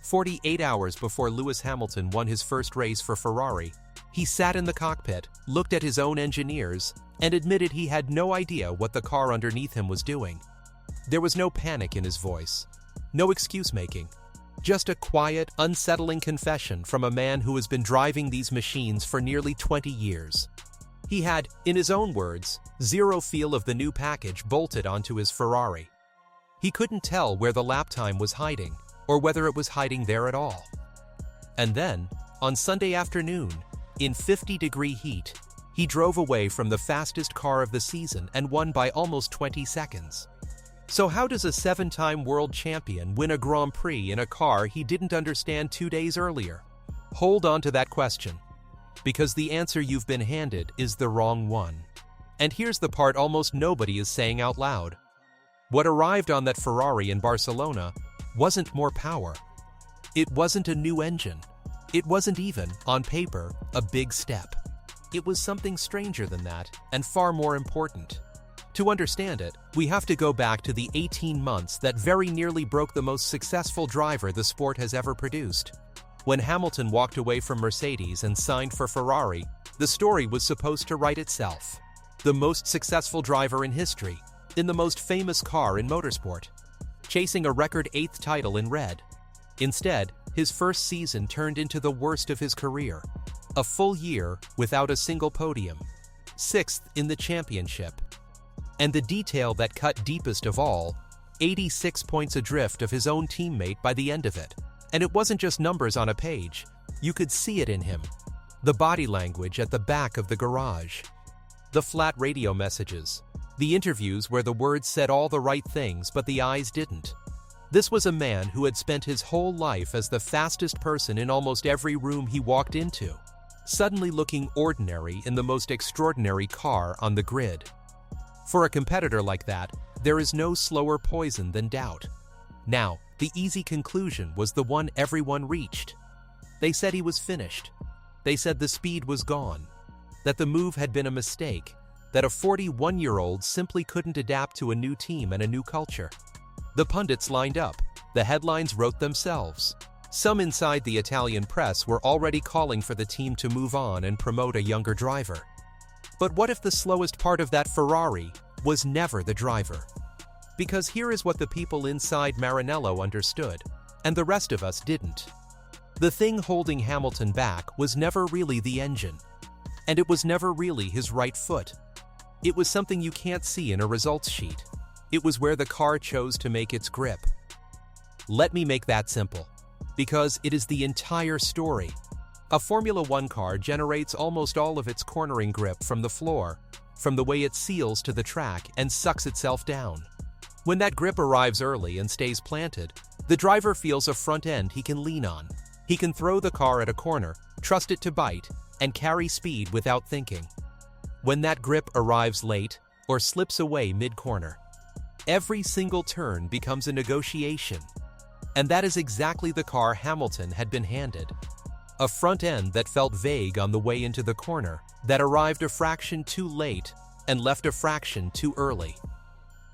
48 hours before Lewis Hamilton won his first race for Ferrari, he sat in the cockpit, looked at his own engineers, and admitted he had no idea what the car underneath him was doing. There was no panic in his voice, no excuse-making, just a quiet, unsettling confession from a man who has been driving these machines for nearly 20 years. He had, in his own words, zero feel of the new package bolted onto his Ferrari. He couldn't tell where the lap time was hiding, or whether it was hiding there at all. And then, on Sunday afternoon, in 50-degree heat, he drove away from the fastest car of the season and won by almost 20 seconds. So how does a 7-time world champion win a Grand Prix in a car he didn't understand 2 days earlier? Hold on to that question, because the answer you've been handed is the wrong one. And here's the part almost nobody is saying out loud. What arrived on that Ferrari in Barcelona wasn't more power. It wasn't a new engine. It wasn't even, on paper, a big step. It was something stranger than that, and far more important. To understand it, we have to go back to the 18 months that very nearly broke the most successful driver the sport has ever produced. When Hamilton walked away from Mercedes and signed for Ferrari, the story was supposed to write itself. The most successful driver in history, in the most famous car in motorsport, chasing a record 8th title in red. Instead, his first season turned into the worst of his career. A full year without a single podium, 6th in the championship. And the detail that cut deepest of all, 86 points adrift of his own teammate by the end of it. And it wasn't just numbers on a page, you could see it in him. The body language at the back of the garage. The flat radio messages. The interviews where the words said all the right things but the eyes didn't. This was a man who had spent his whole life as the fastest person in almost every room he walked into, suddenly looking ordinary in the most extraordinary car on the grid. For a competitor like that, there is no slower poison than doubt. Now, the easy conclusion was the one everyone reached. They said he was finished. They said the speed was gone, that the move had been a mistake, that a 41-year-old simply couldn't adapt to a new team and a new culture. The pundits lined up. The headlines wrote themselves. Some inside the Italian press were already calling for the team to move on and promote a younger driver. But what if the slowest part of that Ferrari was never the driver? Because here is what the people inside Maranello understood, and the rest of us didn't. The thing holding Hamilton back was never really the engine, and it was never really his right foot. It was something you can't see in a results sheet. It was where the car chose to make its grip. Let me make that simple, because it is the entire story. A Formula One car generates almost all of its cornering grip from the floor, from the way it seals to the track and sucks itself down. When that grip arrives early and stays planted, the driver feels a front end he can lean on. He can throw the car at a corner, trust it to bite, and carry speed without thinking. When that grip arrives late or slips away mid-corner, every single turn becomes a negotiation. And that is exactly the car Hamilton had been handed. A front end that felt vague on the way into the corner, that arrived a fraction too late and left a fraction too early.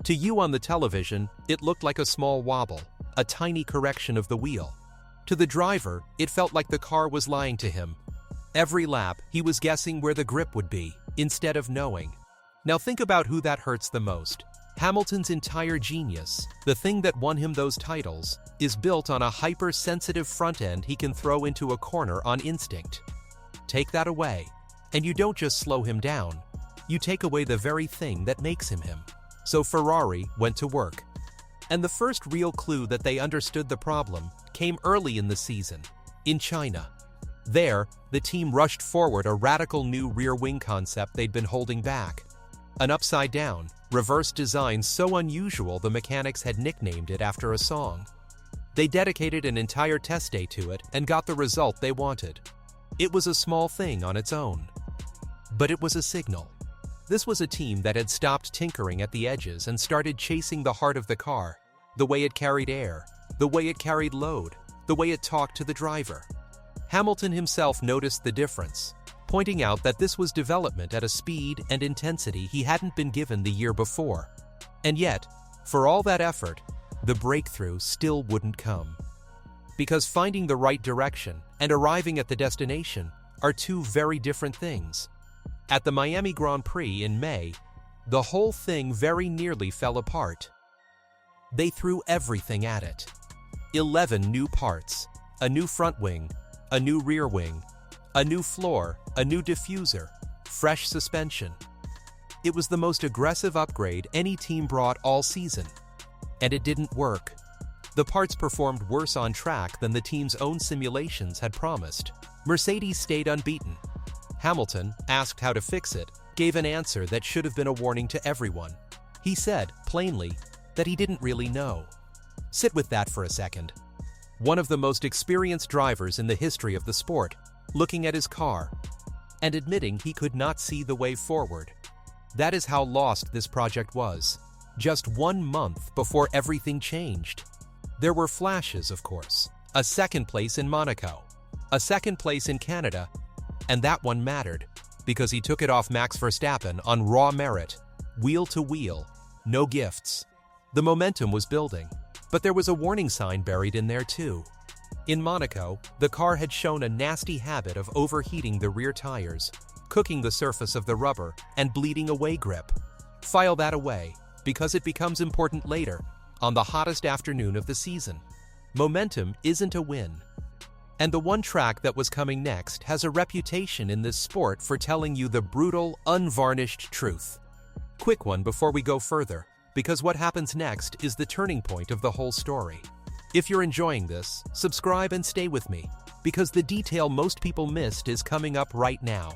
To you on the television, it looked like a small wobble, a tiny correction of the wheel. To the driver, it felt like the car was lying to him. Every lap, he was guessing where the grip would be, instead of knowing. Now think about who that hurts the most. Hamilton's entire genius, the thing that won him those titles, is built on a hypersensitive front end he can throw into a corner on instinct. Take that away, and you don't just slow him down, you take away the very thing that makes him him. So Ferrari went to work. And the first real clue that they understood the problem came early in the season, in China. There, the team rushed forward a radical new rear wing concept they'd been holding back. An upside-down, reverse design so unusual the mechanics had nicknamed it after a song. They dedicated an entire test day to it and got the result they wanted. It was a small thing on its own, but it was a signal. This was a team that had stopped tinkering at the edges and started chasing the heart of the car, the way it carried air, the way it carried load, the way it talked to the driver. Hamilton himself noticed the difference, pointing out that this was development at a speed and intensity he hadn't been given the year before. And yet, for all that effort, the breakthrough still wouldn't come. because finding the right direction and arriving at the destination are two very different things. At the Miami Grand Prix in May, the whole thing very nearly fell apart. They threw everything at it. 11 new parts, a new front wing, a new rear wing, a new floor, a new diffuser, fresh suspension. It was the most aggressive upgrade any team brought all season. And it didn't work. The parts performed worse on track than the team's own simulations had promised. Mercedes stayed unbeaten. Hamilton, asked how to fix it, gave an answer that should have been a warning to everyone. He said, plainly, that he didn't really know. Sit with that for a second. One of the most experienced drivers in the history of the sport, looking at his car and admitting he could not see the way forward. That is how lost this project was, just 1 month before everything changed. There were flashes, of course. A second place in Monaco, a second place in Canada, and that one mattered because he took it off Max Verstappen on raw merit, wheel to wheel, no gifts. The momentum was building, but there was a warning sign buried in there too. In Monaco, the car had shown a nasty habit of overheating the rear tires, cooking the surface of the rubber, and bleeding away grip. File that away, because it becomes important later, on the hottest afternoon of the season. Momentum isn't a win. And the one track that was coming next has a reputation in this sport for telling you the brutal, unvarnished truth. Quick one before we go further, because what happens next is the turning point of the whole story. If you're enjoying this, subscribe and stay with me, because the detail most people missed is coming up right now.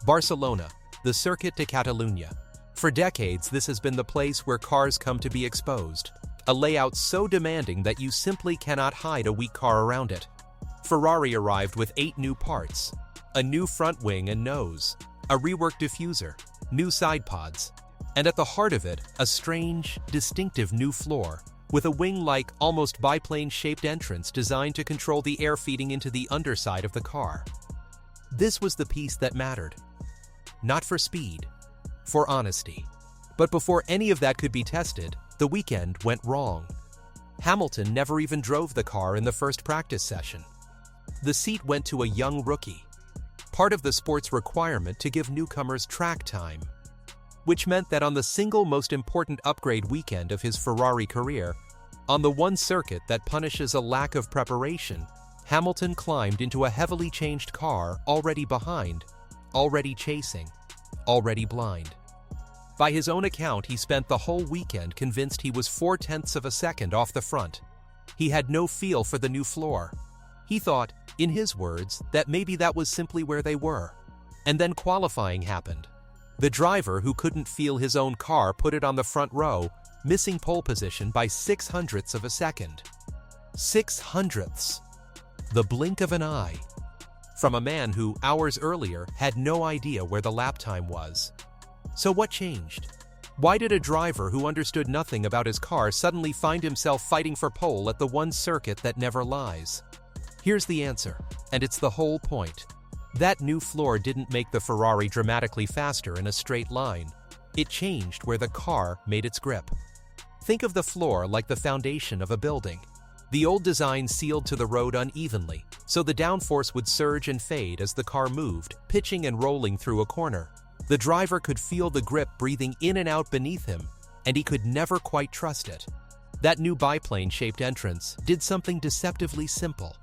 Barcelona, the Circuit de Catalunya. For decades, this has been the place where cars come to be exposed, a layout so demanding that you simply cannot hide a weak car around it. Ferrari arrived with 8 new parts, a new front wing and nose, a reworked diffuser, new side pods, and at the heart of it, a strange, distinctive new floor, with a wing-like, almost biplane-shaped entrance designed to control the air feeding into the underside of the car. This was the piece that mattered. Not for speed, for honesty. But before any of that could be tested, the weekend went wrong. Hamilton never even drove the car in the first practice session. The seat went to a young rookie, part of the sport's requirement to give newcomers track time, which meant that on the single most important upgrade weekend of his Ferrari career, on the one circuit that punishes a lack of preparation, Hamilton climbed into a heavily changed car already behind, already chasing, already blind. By his own account, he spent the whole weekend convinced he was 0.4 of a second off the front. He had no feel for the new floor. He thought, in his words, that maybe that was simply where they were. And then qualifying happened. The driver who couldn't feel his own car put it on the front row, missing pole position by 0.06 of a second. 0.06. The blink of an eye. From a man who, hours earlier, had no idea where the lap time was. So what changed? Why did a driver who understood nothing about his car suddenly find himself fighting for pole at the one circuit that never lies? Here's the answer, and it's the whole point. That new floor didn't make the Ferrari dramatically faster in a straight line. It changed where the car made its grip. Think of the floor like the foundation of a building. The old design sealed to the road unevenly, so the downforce would surge and fade as the car moved, pitching and rolling through a corner. The driver could feel the grip breathing in and out beneath him, and he could never quite trust it. That new biplane-shaped entrance did something deceptively simple.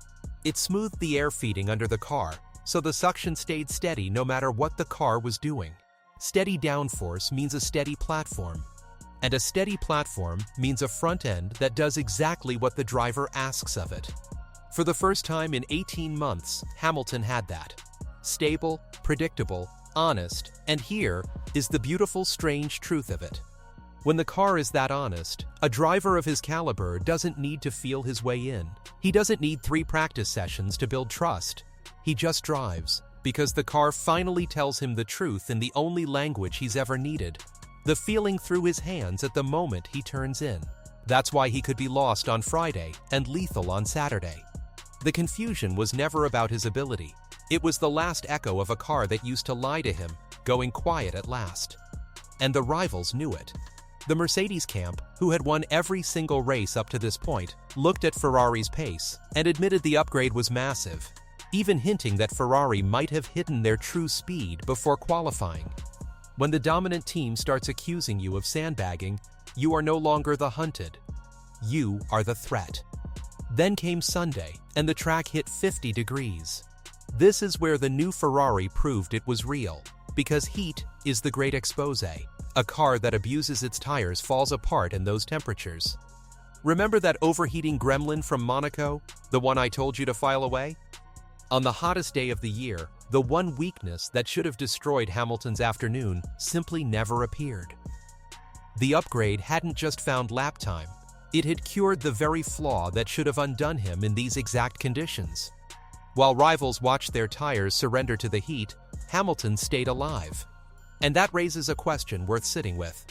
It smoothed the air feeding under the car, so the suction stayed steady no matter what the car was doing. Steady downforce means a steady platform, and a steady platform means a front end that does exactly what the driver asks of it. For the first time in 18 months, Hamilton had that. Stable, predictable, honest, and here is the beautiful, strange truth of it. When the car is that honest, a driver of his caliber doesn't need to feel his way in. He doesn't need 3 practice sessions to build trust. He just drives, because the car finally tells him the truth in the only language he's ever needed. The feeling through his hands at the moment he turns in. That's why he could be lost on Friday and lethal on Saturday. The confusion was never about his ability. It was the last echo of a car that used to lie to him, going quiet at last. And the rivals knew it. The Mercedes camp, who had won every single race up to this point, looked at Ferrari's pace and admitted the upgrade was massive, even hinting that Ferrari might have hidden their true speed before qualifying. When the dominant team starts accusing you of sandbagging, you are no longer the hunted. You are the threat. Then came Sunday, and the track hit 50 degrees. This is where the new Ferrari proved it was real, because heat is the great expose. A car that abuses its tires falls apart in those temperatures. Remember that overheating gremlin from Monaco, the one I told you to file away? On the hottest day of the year, the one weakness that should have destroyed Hamilton's afternoon simply never appeared. The upgrade hadn't just found lap time, it had cured the very flaw that should have undone him in these exact conditions. While rivals watched their tires surrender to the heat, Hamilton stayed alive. And that raises a question worth sitting with.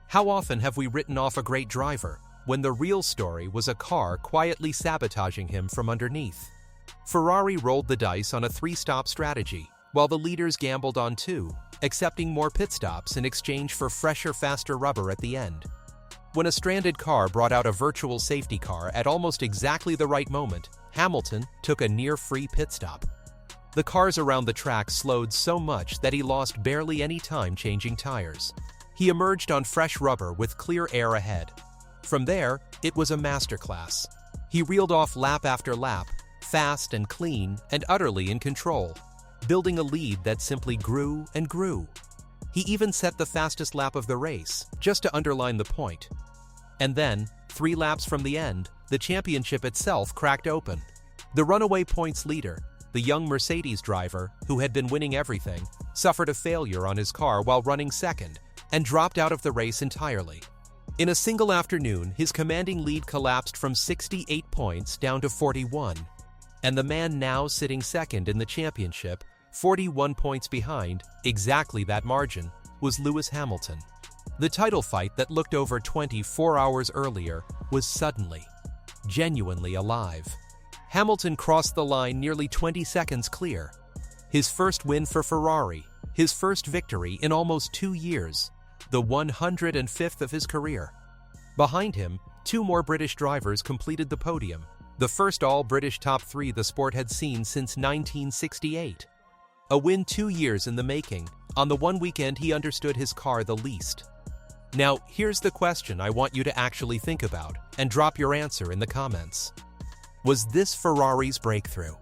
How often have we written off a great driver when the real story was a car quietly sabotaging him from underneath? Ferrari rolled the dice on a 3-stop strategy, while the leaders gambled on 2, accepting more pit stops in exchange for fresher, faster rubber at the end. When a stranded car brought out a virtual safety car at almost exactly the right moment, Hamilton took a near-free pit stop. The cars around the track slowed so much that he lost barely any time changing tires. He emerged on fresh rubber with clear air ahead. From there, it was a masterclass. He reeled off lap after lap, fast and clean and utterly in control, building a lead that simply grew and grew. He even set the fastest lap of the race, just to underline the point. And then, 3 laps from the end, the championship itself cracked open. The runaway points leader, the young Mercedes driver, who had been winning everything, suffered a failure on his car while running second and dropped out of the race entirely. In a single afternoon, his commanding lead collapsed from 68 points down to 41. And the man now sitting second in the championship, 41 points behind, exactly that margin, was Lewis Hamilton. The title fight that looked over 24 hours earlier was suddenly, genuinely alive. Hamilton crossed the line nearly 20 seconds clear. His first win for Ferrari, his first victory in almost 2 years, the 105th of his career. Behind him, 2 more British drivers completed the podium, the first all-British top 3 the sport had seen since 1968. A win 2 years in the making. On the one weekend he understood his car the least. Now, here's the question I want you to actually think about, and drop your answer in the comments. Was this Ferrari's breakthrough?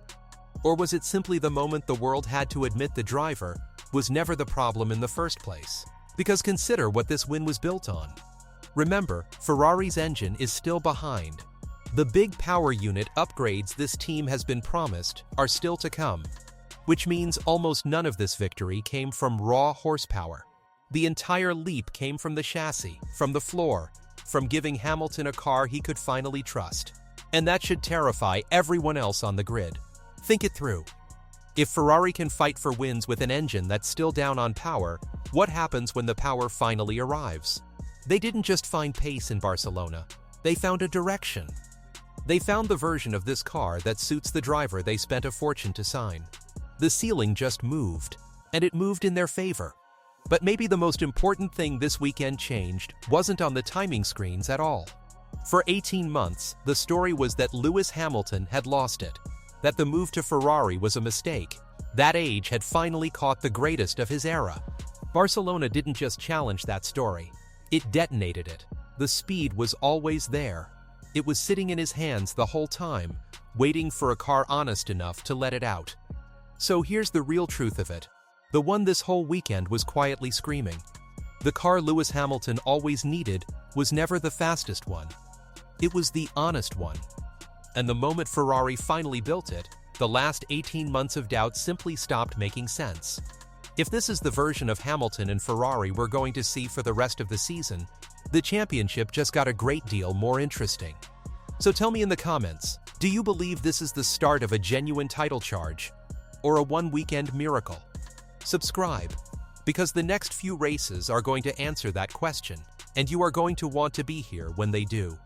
Or was it simply the moment the world had to admit the driver was never the problem in the first place? Because consider what this win was built on. Remember, Ferrari's engine is still behind. The big power unit upgrades this team has been promised are still to come, which means almost none of this victory came from raw horsepower. The entire leap came from the chassis, from the floor, from giving Hamilton a car he could finally trust. And that should terrify everyone else on the grid. Think it through. If Ferrari can fight for wins with an engine that's still down on power, what happens when the power finally arrives? They didn't just find pace in Barcelona, they found a direction. They found the version of this car that suits the driver they spent a fortune to sign. The ceiling just moved, and it moved in their favor. But maybe the most important thing this weekend changed wasn't on the timing screens at all. For 18 months, the story was that Lewis Hamilton had lost it, that the move to Ferrari was a mistake. That age had finally caught the greatest of his era. Barcelona didn't just challenge that story, it detonated it. The speed was always there. It was sitting in his hands the whole time, waiting for a car honest enough to let it out. So here's the real truth of it. The one this whole weekend was quietly screaming. The car Lewis Hamilton always needed was never the fastest one. It was the honest one. And the moment Ferrari finally built it, the last 18 months of doubt simply stopped making sense. If this is the version of Hamilton and Ferrari we're going to see for the rest of the season, the championship just got a great deal more interesting. So tell me in the comments, do you believe this is the start of a genuine title charge, or a one-weekend miracle? Subscribe, because the next few races are going to answer that question, and you are going to want to be here when they do.